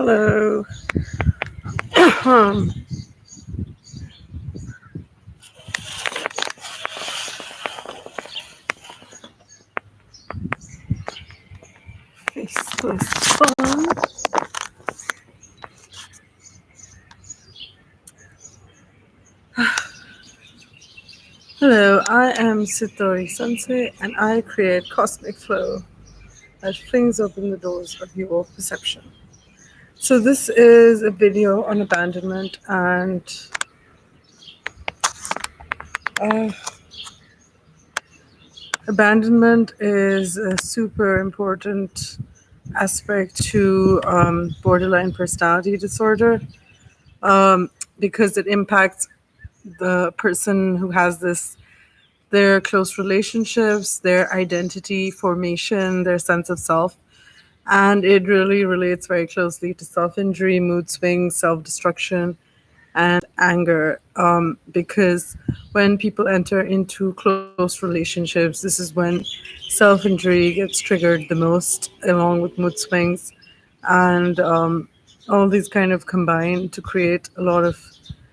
Hello. Faceless phone. Hello, I am Sitori Sensei and I create cosmic flow that flings open the doors of your perception. So, this is a video on abandonment, and uh, abandonment is a super important aspect to borderline personality disorder because it impacts the person who has this, their close relationships, their identity formation, their sense of self. And it really relates very closely to self injury, mood swings, self destruction, and anger. Because when people enter into close relationships, this is when self injury gets triggered the most, along with mood swings. And all these kind of combine to create a lot of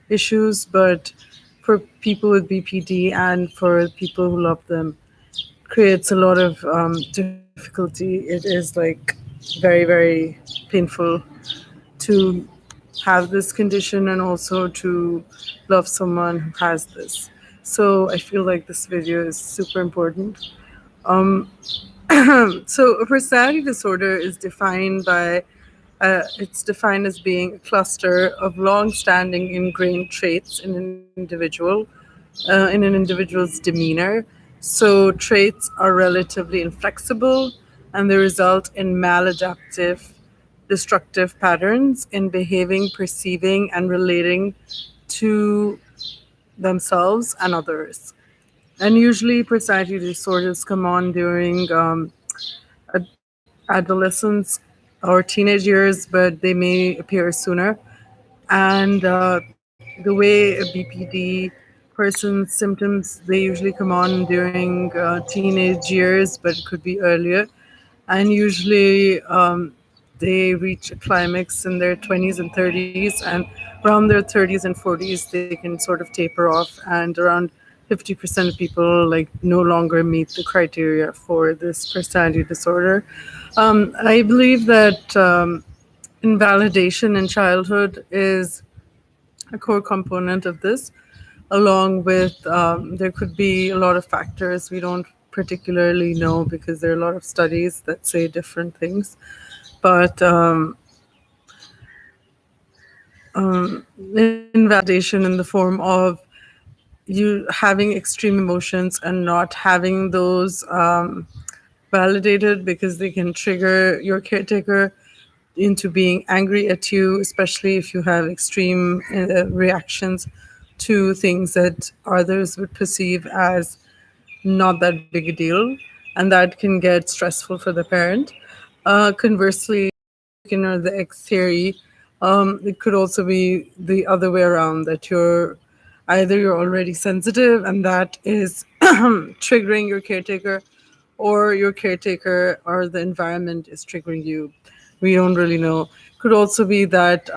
issues. But for people with BPD and for people who love them, creates a lot of difficulty. It is like very, very painful to have this condition and also to love someone who has this. So I feel like this video is super important. Um, so a personality disorder is defined by it's defined as being a cluster of long-standing ingrained traits in an individual's demeanor. So traits are relatively inflexible, and they result in maladaptive, destructive patterns in behaving, perceiving, and relating to themselves and others. And usually, personality disorders come on during adolescence or teenage years, but they may appear sooner. And the way a BPD person's symptoms, they usually come on during teenage years, but it could be earlier. And usually they reach a climax in their 20s and 30s, and around their 30s and 40s they can sort of taper off, and around 50% of people like no longer meet the criteria for this personality disorder. I believe that invalidation in childhood is a core component of this, along with there could be a lot of factors we don't particularly know because there are a lot of studies that say different things. But invalidation in the form of you having extreme emotions and not having those validated because they can trigger your caretaker into being angry at you, especially if you have extreme reactions to things that others would perceive as not that big a deal, and that can get stressful for the parent. Conversely, chicken or the egg theory, it could also be the other way around, that you're already sensitive and that is triggering your caretaker, or your caretaker or the environment is triggering you. We don't really know. Could also be that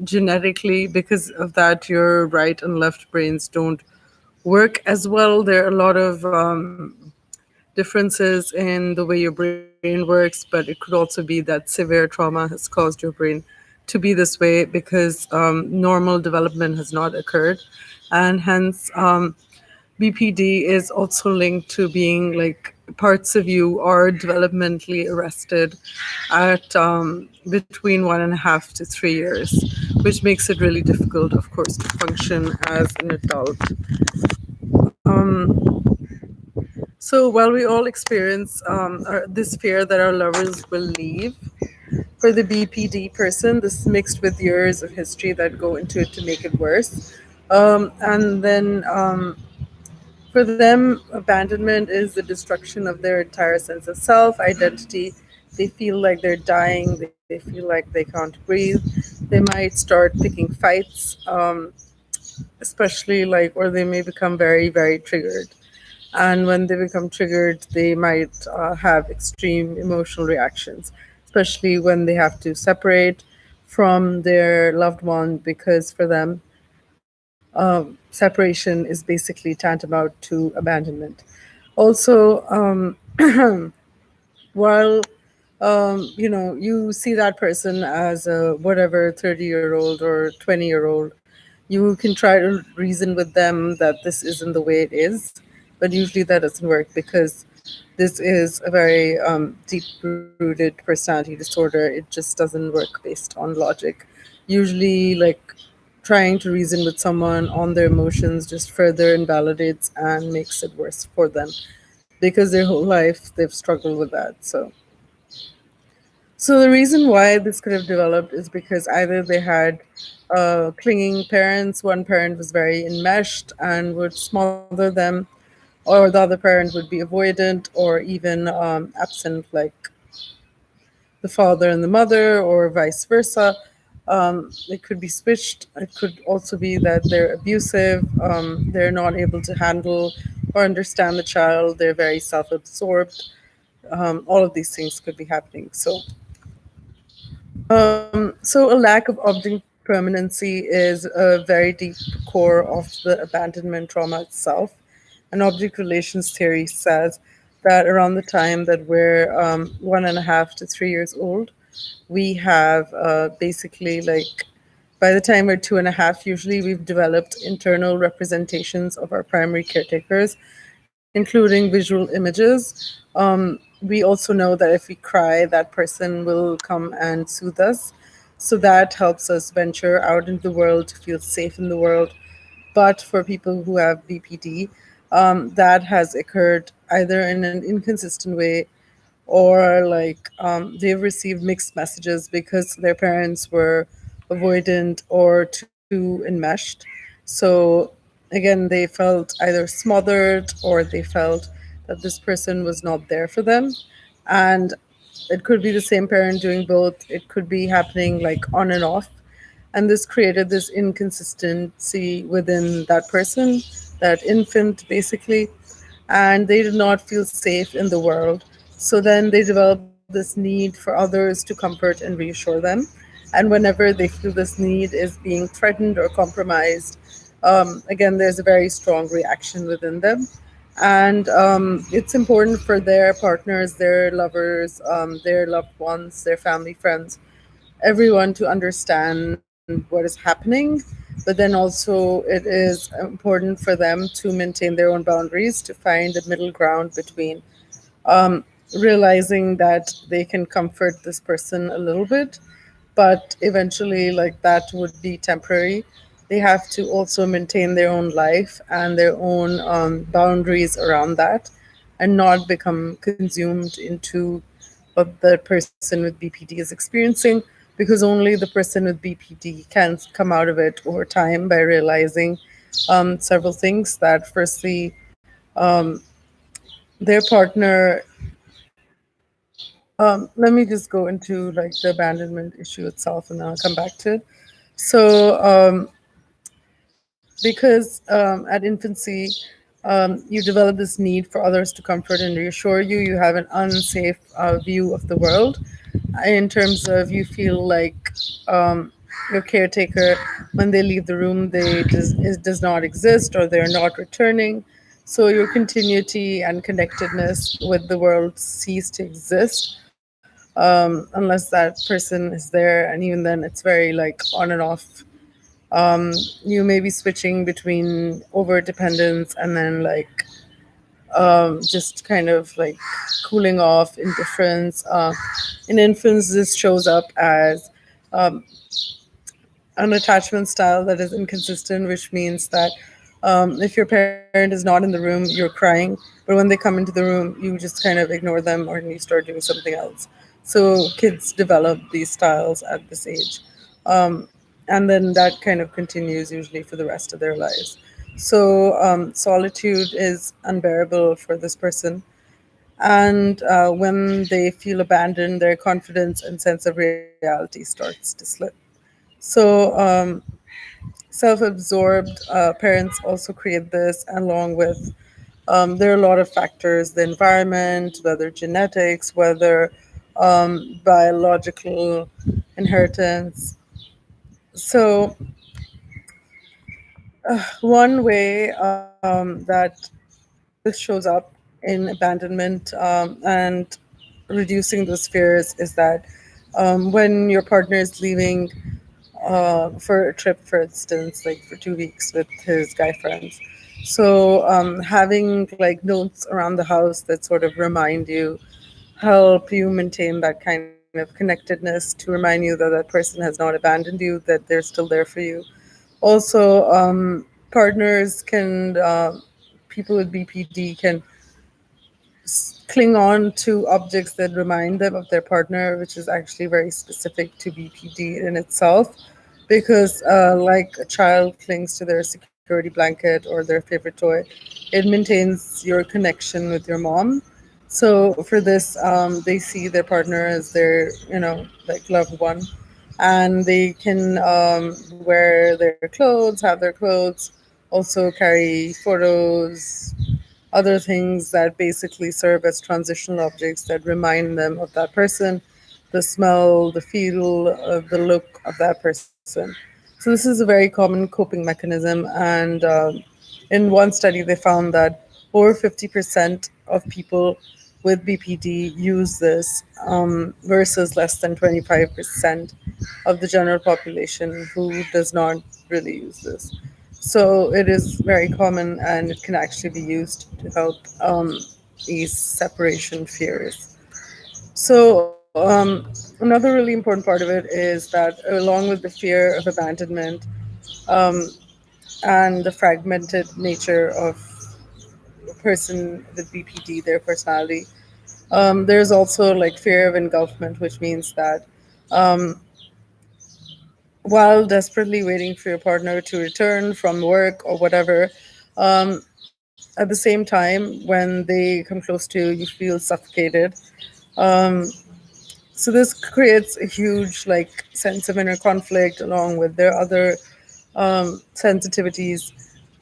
genetically, because of that, your right and left brains don't work as well. There are a lot of differences in the way your brain works, but it could also be that severe trauma has caused your brain to be this way because normal development has not occurred. And hence, BPD is also linked to being like parts of you are developmentally arrested at between 1.5 to 3 years, which makes it really difficult, of course, to function as an adult. So while we all experience this fear that our lovers will leave, for the BPD person, this is mixed with years of history that go into it to make it worse. And then for them, abandonment is the destruction of their entire sense of self, identity. They feel like they're dying. They feel like they can't breathe. They might start picking fights, especially like, or they may become very, very triggered. And when they become triggered, they might have extreme emotional reactions, especially when they have to separate from their loved one, because for them, separation is basically tantamount to abandonment. Also, while you see that person as a whatever 30-year-old or 20-year-old, you can try to reason with them that this isn't the way it is, but usually that doesn't work, because this is a very deep rooted personality disorder. It just doesn't work based on logic. Usually, like, trying to reason with someone on their emotions just further invalidates and makes it worse for them, because their whole life they've struggled with that. So the reason why this could have developed is because either they had clinging parents, one parent was very enmeshed and would smother them, or the other parent would be avoidant or even absent, like the father and the mother, or vice versa. It could be switched. It could also be that they're abusive, they're not able to handle or understand the child, they're very self absorbed. All of these things could be happening. So a lack of object permanency is a very deep core of the abandonment trauma itself. And object relations theory says that around the time that we're 1.5 to 3 years old, we have basically, like, by the time we're 2.5, usually we've developed internal representations of our primary caretakers, including visual images. We also know that if we cry, that person will come and soothe us. So that helps us venture out into the world to feel safe in the world. But for people who have BPD, that has occurred either in an inconsistent way, or like they've received mixed messages because their parents were avoidant or too enmeshed. So again, they felt either smothered, or they felt that this person was not there for them. And it could be the same parent doing both, it could be happening like on and off. And this created this inconsistency within that person, that infant basically, and they did not feel safe in the world. So then they develop this need for others to comfort and reassure them. And whenever they feel this need is being threatened or compromised, again, there's a very strong reaction within them. And it's important for their partners, their lovers, their loved ones, their family, friends, everyone to understand what is happening. But then also, it is important for them to maintain their own boundaries, to find a middle ground between um, realizing that they can comfort this person a little bit, but eventually, like, that would be temporary. They have to also maintain their own life and their own boundaries around that, and not become consumed into what the person with BPD is experiencing, because only the person with BPD can come out of it over time by realizing several things. That firstly, their partner, let me just go into like the abandonment issue itself, and then I'll come back to it. So because at infancy, you develop this need for others to comfort and reassure you. You have an unsafe view of the world, in terms of you feel like your caretaker, when they leave the room, it does not exist, or they're not returning. So your continuity and connectedness with the world cease to exist, unless that person is there. And even then, it's very like on and off. You may be switching between over dependence and then like just kind of like cooling off, indifference. In infants, this shows up as an attachment style that is inconsistent, which means that if your parent is not in the room, you're crying, but when they come into the room, you just kind of ignore them, or you start doing something else. So kids develop these styles at this age. And then that kind of continues usually for the rest of their lives. So solitude is unbearable for this person. And when they feel abandoned, their confidence and sense of reality starts to slip. So self-absorbed parents also create this, along with there are a lot of factors: the environment, whether genetics, whether biological inheritance, So one way that this shows up in abandonment and reducing those fears is that when your partner is leaving for a trip, for instance, like for 2 weeks with his guy friends. So having like notes around the house that sort of remind you, help you maintain that kind of connectedness, to remind you that that person has not abandoned you, that they're still there for you. Also, partners can, people with BPD can cling on to objects that remind them of their partner, which is actually very specific to BPD in itself. Because, like a child clings to their security blanket or their favorite toy, it maintains your connection with your mom. So, for this, they see their partner as their, like loved one, and they can wear their clothes, have their clothes, also carry photos, other things that basically serve as transitional objects that remind them of that person, the smell, the feel, the look of that person. So this is a very common coping mechanism, and in one study they found that over 50% of people with BPD use this, versus less than 25% of the general population who does not really use this. So it is very common, and it can actually be used to help ease separation fears. So another really important part of it is that along with the fear of abandonment, um, and the fragmented nature of a person with BPD, their personality, there's also like fear of engulfment, which means that while desperately waiting for your partner to return from work or whatever, at the same time, when they come close to you, you feel suffocated. Um, so this creates a huge like sense of inner conflict, along with their other sensitivities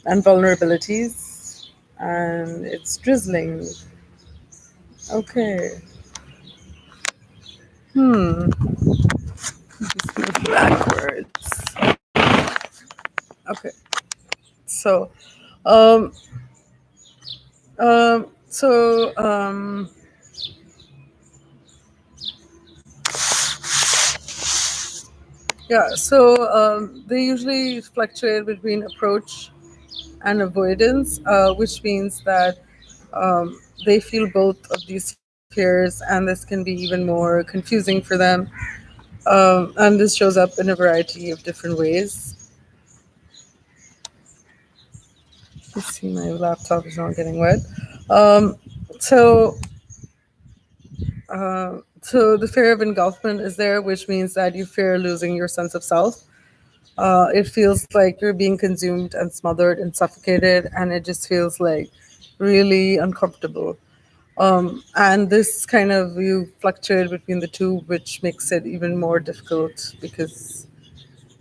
and vulnerabilities. And it's drizzling. Okay. Backwards. Okay. So, um, so yeah. So they usually fluctuate between approach and avoidance, which means that they feel both of these fears, and this can be even more confusing for them. And this shows up in a variety of different ways. Let's see, my laptop is not getting wet. Um, so, so the fear of engulfment is there, which means that you fear losing your sense of self. It feels like you're being consumed and smothered and suffocated, and it just feels like really uncomfortable. And this kind of you fluctuate between the two, which makes it even more difficult because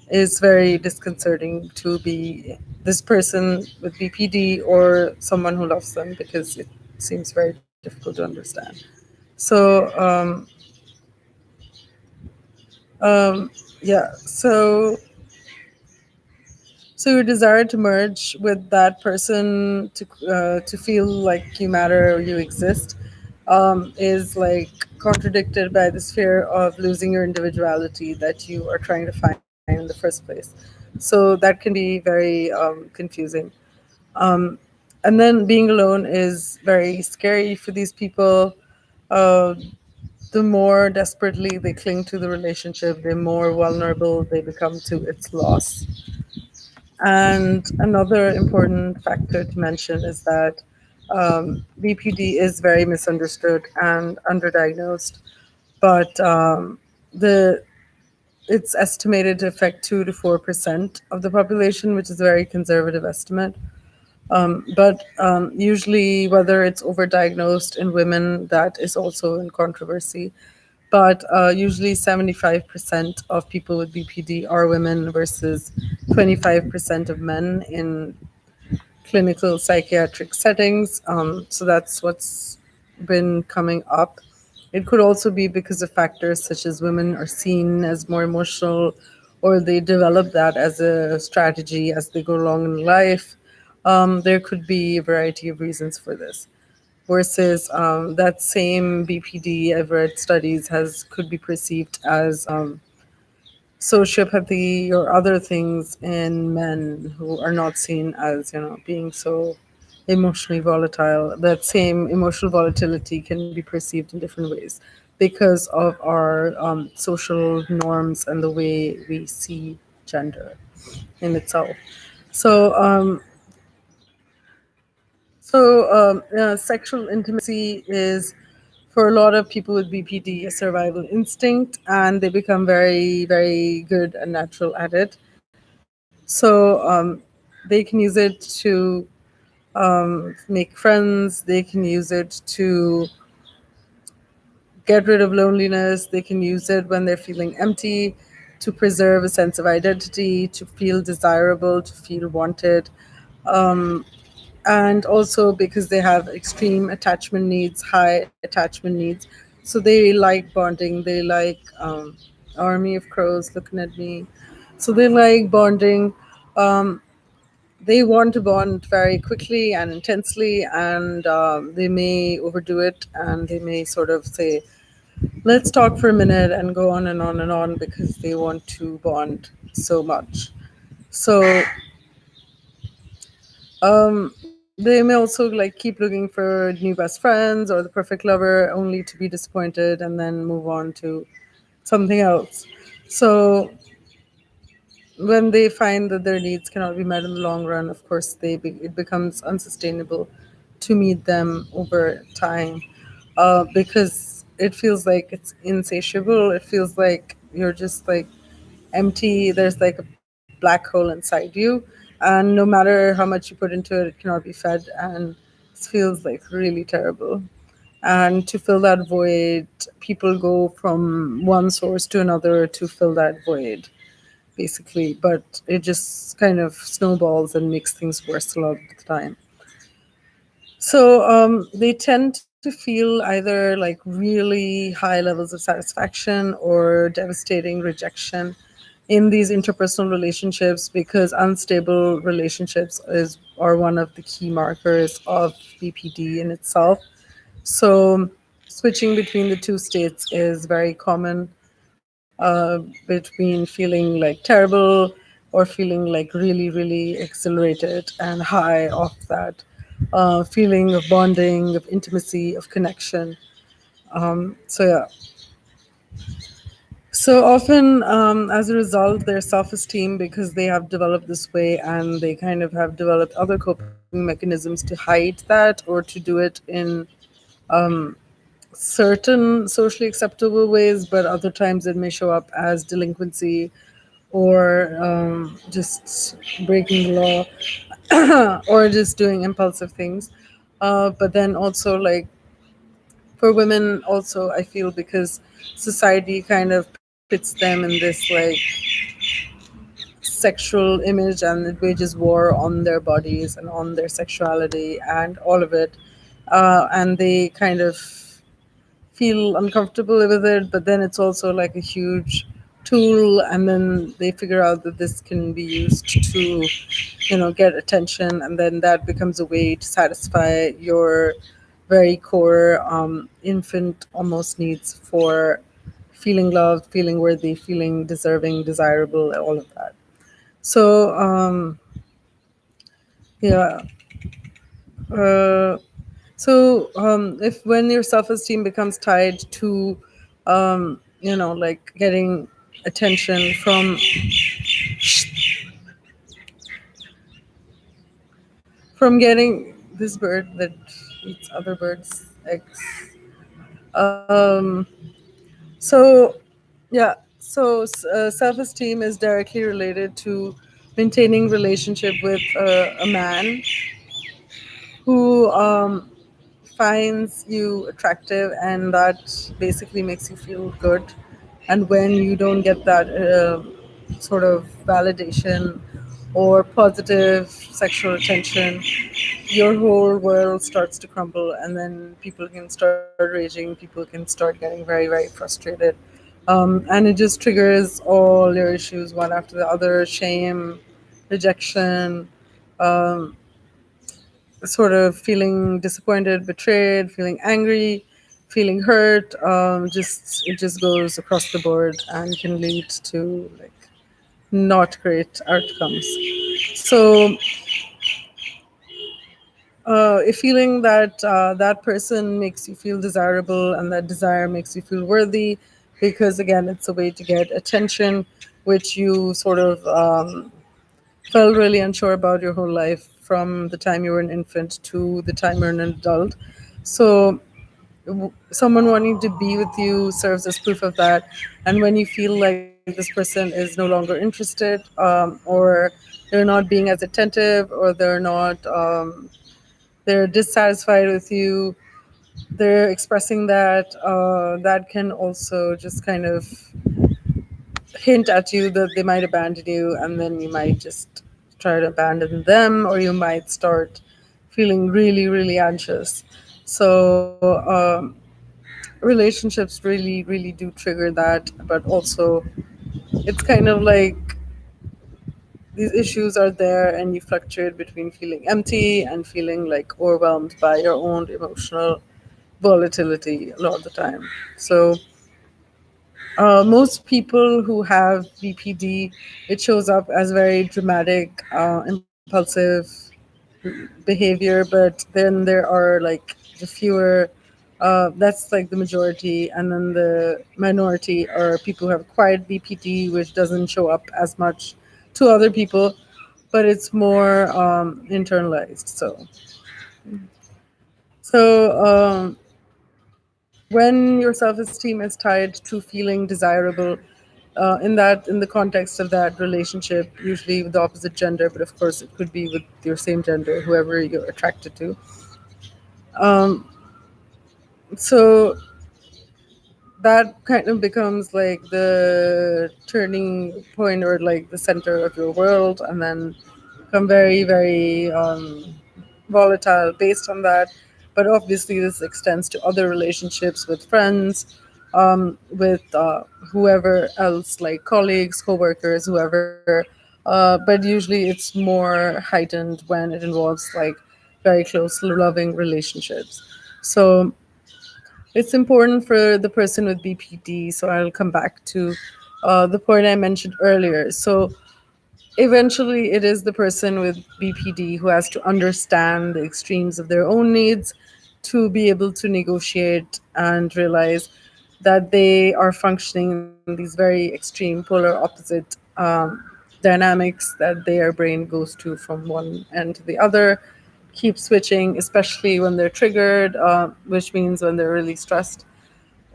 it's very disconcerting to be this person with BPD or someone who loves them, because it seems very difficult to understand. So, yeah, so your desire to merge with that person, to feel like you matter or you exist, is like contradicted by this fear of losing your individuality that you are trying to find in the first place. So that can be very confusing. Um, and then being alone is very scary for these people. Uh, the more desperately they cling to the relationship, the more vulnerable they become to its loss. And another important factor to mention is that BPD is very misunderstood and underdiagnosed, but the it's estimated to affect 2 to 4% of the population, which is a very conservative estimate. But usually, whether it's overdiagnosed in women, that is also in controversy. But usually, 75% of people with BPD are women versus 25% of men in clinical psychiatric settings. So that's what's been coming up. It could also be because of factors such as women are seen as more emotional or they develop that as a strategy as they go along in life. There could be a variety of reasons for this. Versus that same BPD, I've read studies, has could be perceived as sociopathy or other things in men who are not seen as, being so emotionally volatile. That same emotional volatility can be perceived in different ways because of our social norms and the way we see gender in itself. So, sexual intimacy is, for a lot of people with BPD, a survival instinct, and they become very, very good and natural at it. So they can use it to make friends, they can use it to get rid of loneliness, they can use it when they're feeling empty, to preserve a sense of identity, to feel desirable, to feel wanted. And also because they have extreme attachment needs, high attachment needs. So they like bonding, they like army of crows looking at me. So they like bonding. They want to bond very quickly and intensely, and they may overdo it, and they may sort of say, let's talk for a minute, and go on and on and on because they want to bond so much. So they may also like keep looking for new best friends or the perfect lover, only to be disappointed and then move on to something else. So when they find that their needs cannot be met in the long run, of course, it becomes unsustainable to meet them over time, because it feels like it's insatiable. It feels like you're just like empty. There's like a black hole inside you, and no matter how much you put into it, it cannot be fed, and it feels like really terrible. And to fill that void, people go from one source to another to fill that void, basically. But it just kind of snowballs and makes things worse a lot of the time. So they tend to feel either like really high levels of satisfaction or devastating rejection in these interpersonal relationships, because unstable relationships are one of the key markers of BPD in itself. So switching between the two states is very common, between feeling like terrible or feeling like really, really exhilarated and high off that feeling of bonding, of intimacy, of connection. So, yeah. So often, as a result, their self esteem, because they have developed this way and they kind of have developed other coping mechanisms to hide that or to do it in certain socially acceptable ways, but other times it may show up as delinquency or just breaking the law or just doing impulsive things. But then also, like, for women, also, I feel because society kind of pits them in this, like, sexual image, and it wages war on their bodies and on their sexuality and all of it. And they kind of feel uncomfortable with it, but then it's also like a huge tool, and then they figure out that this can be used to, get attention, and then that becomes a way to satisfy your very core infant almost needs for feeling loved, feeling worthy, feeling deserving, desirable, all of that. So yeah. uh, if when your self-esteem becomes tied to like getting attention from getting this bird that eats other birds' eggs. um so yeah, so self-esteem is directly related to maintaining relationship with a man who finds you attractive, and that basically makes you feel good. And when you don't get that sort of validation or positive sexual attention, your whole world starts to crumble, and then people can start raging, people can start getting very, very frustrated, And it just triggers all your issues one after the other: shame, rejection, sort of feeling disappointed, betrayed, feeling angry, feeling hurt. Just it just goes across the board and can lead to like not great outcomes. So, if feeling that that person makes you feel desirable and that desire makes you feel worthy, because again, it's a way to get attention, which you sort of felt really unsure about your whole life from the time you were an infant to the time you're an adult. So, someone wanting to be with you serves as proof of that. And when you feel like this person is no longer interested, or they're not being as attentive, or they're dissatisfied with you, they're expressing that, that can also just kind of hint at you that they might abandon you, and then you might just try to abandon them, or you might start feeling really, really anxious. So, relationships really, really do trigger that, but also it's kind of like these issues are there, and you fluctuate between feeling empty and feeling like overwhelmed by your own emotional volatility a lot of the time. So, most people who have BPD, it shows up as very dramatic, impulsive behavior, but then there are like the fewer, that's like the majority, and then the minority are people who have quiet BPD, which doesn't show up as much to other people, but it's more internalized. So when your self-esteem is tied to feeling desirable, in the context of that relationship, usually with the opposite gender, but of course it could be with your same gender, whoever you're attracted to. So that kind of becomes like the turning point, or like the center of your world, and then become very, very volatile based on that. But obviously, this extends to other relationships with friends, with whoever else, like colleagues, co-workers, whoever. But usually, it's more heightened when it involves like very close, loving relationships. So it's important for the person with BPD. So I'll come back to the point I mentioned earlier. So eventually, it is the person with BPD who has to understand the extremes of their own needs to be able to negotiate and realize that they are functioning in these very extreme, polar opposite dynamics, that their brain goes to from one end to the other, keep switching, especially when they're triggered, which means when they're really stressed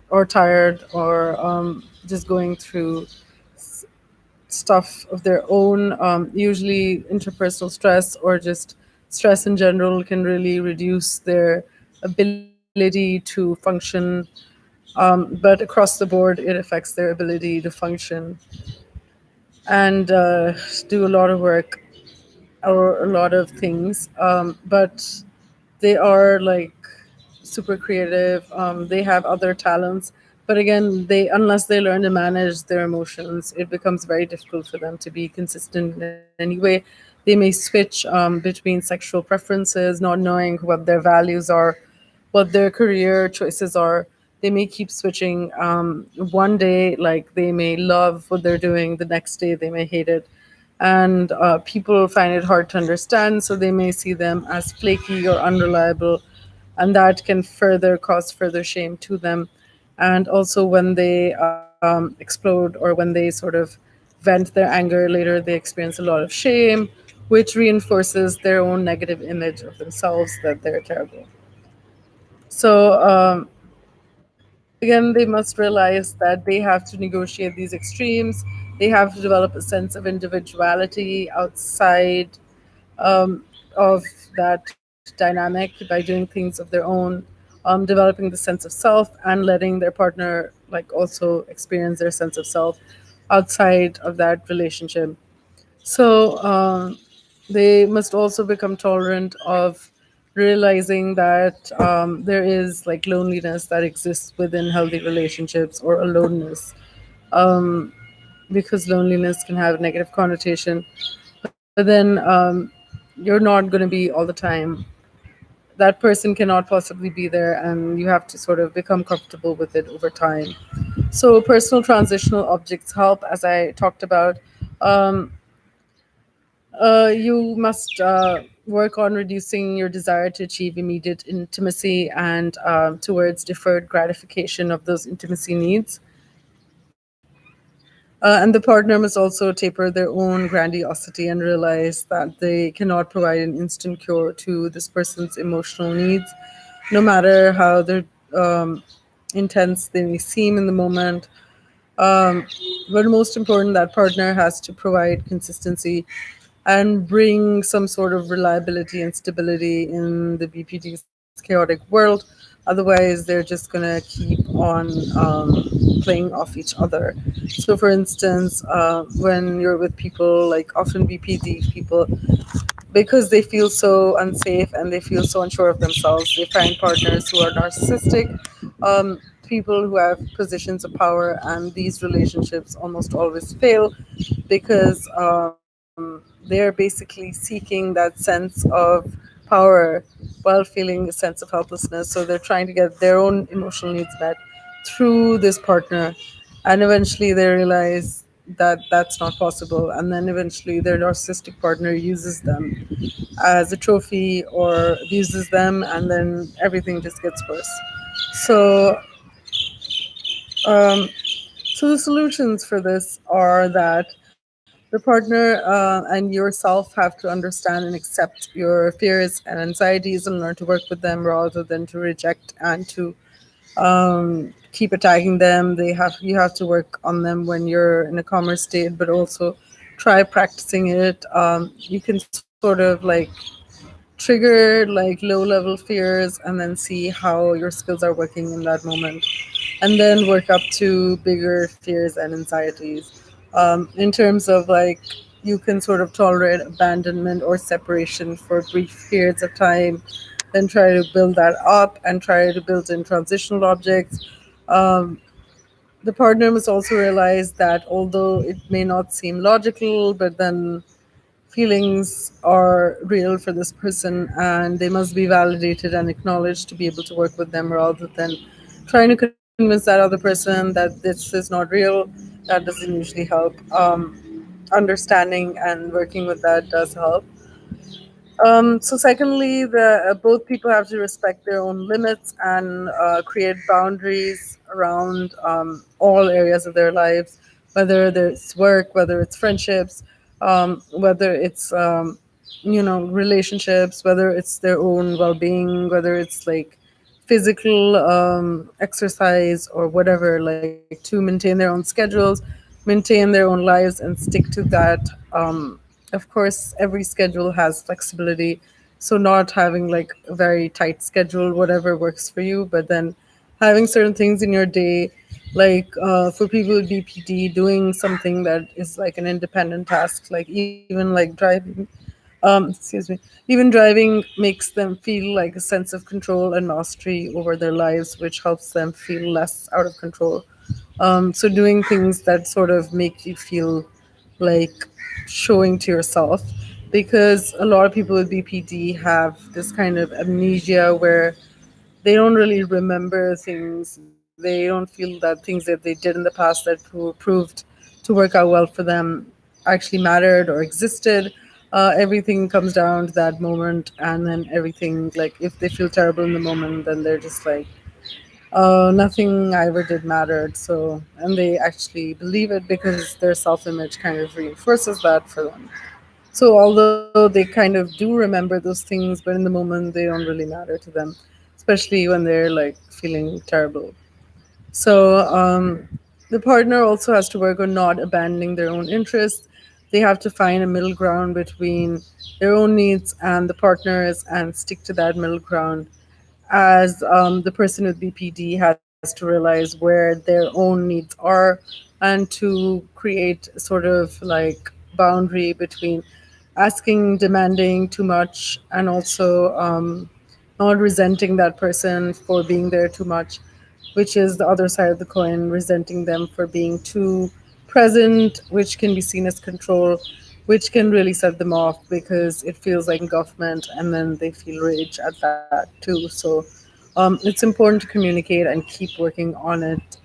or tired, or just going through stuff of their own. Usually, interpersonal stress or just stress in general can really reduce their ability to function. But across the board, it affects their ability to function and do a lot of work or a lot of things. But they are like super creative. They have other talents, but again, they unless they learn to manage their emotions, it becomes very difficult for them to be consistent in any way. They may switch between sexual preferences, not knowing what their values are, what their career choices are. They may keep switching. One day, like they may love what they're doing, the next day they may hate it, and people find it hard to understand, so they may see them as flaky or unreliable, and that can further cause further shame to them. And also, when they explode, or when they sort of vent their anger later, they experience a lot of shame, which reinforces their own negative image of themselves, that they're terrible. So, again, they must realize that they have to negotiate these extremes. They have to develop a sense of individuality outside of that dynamic by doing things of their own, developing the sense of self, and letting their partner like also experience their sense of self outside of that relationship. So they must also become tolerant of realizing that there is like loneliness that exists within healthy relationships, or aloneness. because loneliness can have a negative connotation. But then you're not going to be all the time. That person cannot possibly be there, and you have to sort of become comfortable with it over time. So, personal transitional objects help, as I talked about. Um, you must work on reducing your desire to achieve immediate intimacy and towards deferred gratification of those intimacy needs. And the partner must also taper their own grandiosity and realize that they cannot provide an instant cure to this person's emotional needs, no matter how um, intense they may seem in the moment. Um, but most important, that partner has to provide consistency and bring some sort of reliability and stability in the BPD's chaotic world. Otherwise, they're just going to keep on playing off each other. So, for instance, when you're with people, like often BPD people, because they feel so unsafe and they feel so unsure of themselves, they find partners who are narcissistic, people who have positions of power, and these relationships almost always fail because they're basically seeking that sense of power while feeling a sense of helplessness. So they're trying to get their own emotional needs met through this partner, and eventually they realize that that's not possible, and then eventually their narcissistic partner uses them as a trophy or abuses them, and then everything just gets worse. So um, so the solutions for this are that the partner and yourself have to understand and accept your fears and anxieties and learn to work with them rather than to reject and to keep attacking them. You have to work on them when you're in a calmer state, but also try practicing it. You can sort of like trigger like low level fears and then see how your skills are working in that moment, and then work up to bigger fears and anxieties. In terms of like, you can sort of tolerate abandonment or separation for brief periods of time, then try to build that up and try to build in transitional objects. Um, the partner must also realize that although it may not seem logical, but then feelings are real for this person and they must be validated and acknowledged to be able to work with them rather than trying to convince that other person that this is not real. That doesn't usually help. Understanding and working with that does help. So secondly, both people have to respect their own limits and create boundaries around all areas of their lives, whether it's work, whether it's friendships, whether it's relationships, whether it's their own well-being, whether it's like physical exercise or whatever, like to maintain their own schedules, maintain their own lives, and stick to that. Of course, every schedule has flexibility, so not having like a very tight schedule, whatever works for you, but then having certain things in your day, like for people with BPD, doing something that is like an independent task, like even like driving. Excuse me. Even driving makes them feel like a sense of control and mastery over their lives, which helps them feel less out of control. So doing things that sort of make you feel like showing to yourself, because a lot of people with BPD have this kind of amnesia where they don't really remember things. They don't feel that things that they did in the past that proved to work out well for them actually mattered or existed. Everything comes down to that moment, and then everything, like if they feel terrible in the moment, then they're just like, nothing I ever did mattered. So, and they actually believe it because their self image kind of reinforces that for them. So, although they kind of do remember those things, but in the moment they don't really matter to them, especially when they're like feeling terrible. So, the partner also has to work on not abandoning their own interests. They have to find a middle ground between their own needs and the partner's and stick to that middle ground, as the person with BPD has to realize where their own needs are and to create sort of like boundary between asking, demanding too much, and also not resenting that person for being there too much. which is the other side of the coin, resenting them for being too present, which can be seen as control, which can really set them off because it feels like engulfment and then they feel rage at that too. So it's important to communicate and keep working on it.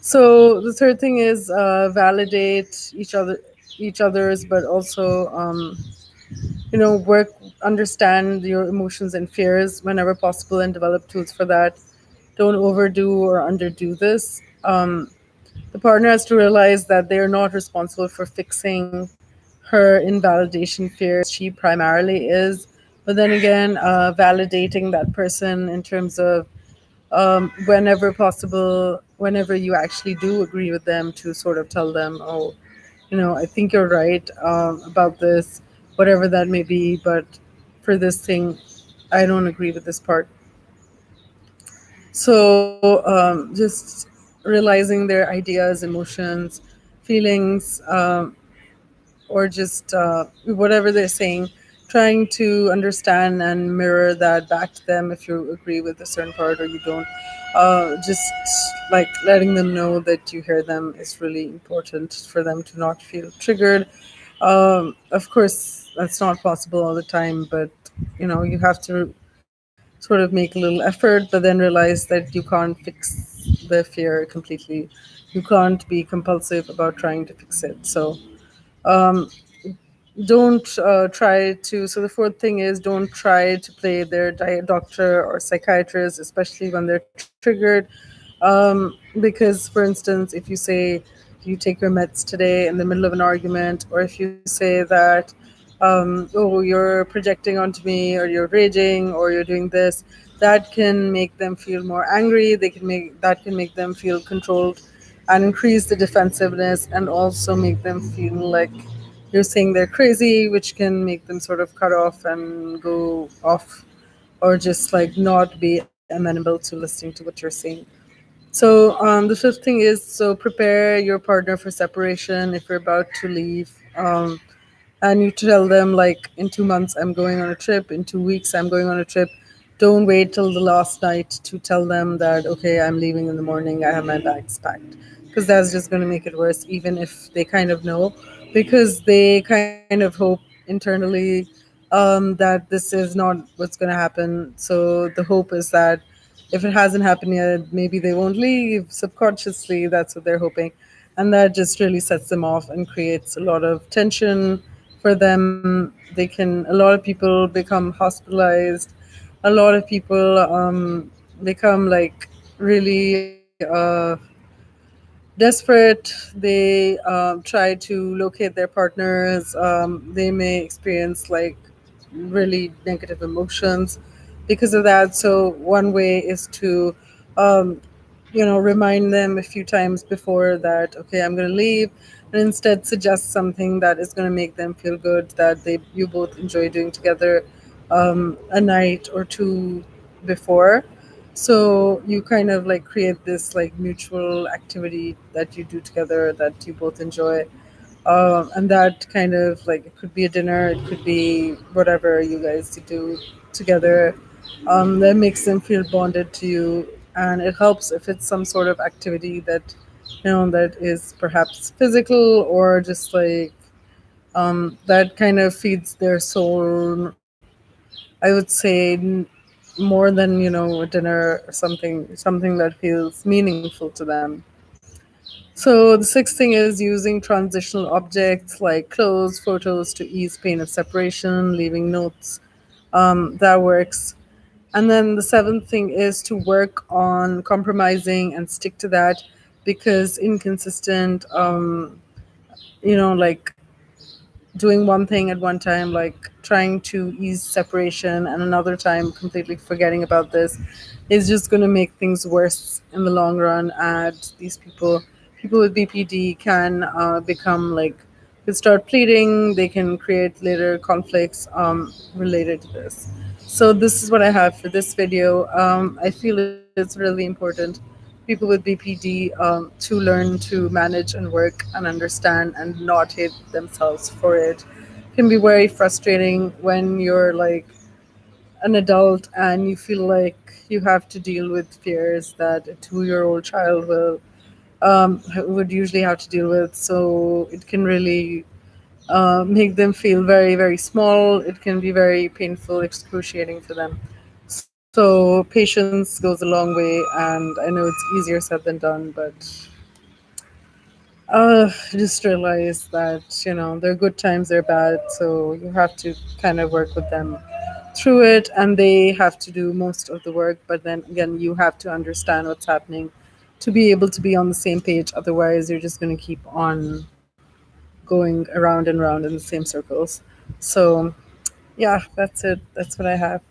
So the third thing is validate each other's, but also work, understand your emotions and fears whenever possible, and develop tools for that. Don't overdo or underdo this. The partner has to realize that they are not responsible for fixing her invalidation fears. She primarily is. But then again, validating that person in terms of whenever possible, whenever you actually do agree with them, to sort of tell them, oh, I think you're right about this, whatever that may be, but for this thing, I don't agree with this part. So just realizing their ideas, emotions, feelings, or just whatever they're saying, trying to understand and mirror that back to them if you agree with a certain part or you don't. Just like letting them know that you hear them is really important for them to not feel triggered. Of course, that's not possible all the time, but you have to sort of make a little effort, but then realize that you can't fix the fear completely. You can't be compulsive about trying to fix it. So don't try to. So the fourth thing is, don't try to play their doctor or psychiatrist, especially when they're triggered. Because for instance, if you say, do you take your meds today, in the middle of an argument, or if you say that, oh, you're projecting onto me, or you're raging, or you're doing this, that can make them feel more angry. That can make them feel controlled and increase the defensiveness, and also make them feel like you're saying they're crazy, which can make them sort of cut off and go off, or just like not be amenable to listening to what you're saying. So the fifth thing is, so prepare your partner for separation if you're about to leave. And you tell them, like, in 2 months I'm going on a trip, in 2 weeks I'm going on a trip. Don't wait till the last night to tell them that, okay, I'm leaving in the morning, I have my bags packed, because that's just going to make it worse, even if they kind of know, because they kind of hope internally that this is not what's going to happen. So the hope is that if it hasn't happened yet, maybe they won't leave. Subconsciously, that's what they're hoping. And that just really sets them off and creates a lot of tension for them. A lot of people become hospitalized. A lot of people become like really desperate. They try to locate their partners. They may experience like really negative emotions because of that. So one way is to remind them a few times before that, okay, I'm going to leave, and instead suggest something that is going to make them feel good, that they you both enjoy doing together, a night or two before. So you kind of like create this like mutual activity that you do together that you both enjoy. And that kind of like, it could be a dinner, it could be whatever you guys do together, that makes them feel bonded to you. And it helps if it's some sort of activity that that is perhaps physical, or just like that kind of feeds their soul. I would say more than a dinner or something that feels meaningful to them. So the sixth thing is using transitional objects like clothes, photos, to ease pain of separation, leaving notes. That works. And then the seventh thing is to work on compromising and stick to that, because inconsistent, like doing one thing at one time, like trying to ease separation, and another time completely forgetting about this, is just going to make things worse in the long run. And these people with BPD can become like, they start pleading, they can create later conflicts related to this. So this is what I have for this video. I feel it's really important, people with BPD, to learn to manage and work and understand and not hate themselves for it. It can be very frustrating when you're like an adult and you feel like you have to deal with fears that a 2 year old child would usually have to deal with. So it can really make them feel very, very small. It can be very painful, excruciating for them. So patience goes a long way, and I know it's easier said than done, but just realize that, there are good times, there are bad, so you have to kind of work with them through it, and they have to do most of the work, but then again, you have to understand what's happening to be able to be on the same page. Otherwise, you're just going to keep on going around and around in the same circles. So, yeah, that's it. That's what I have.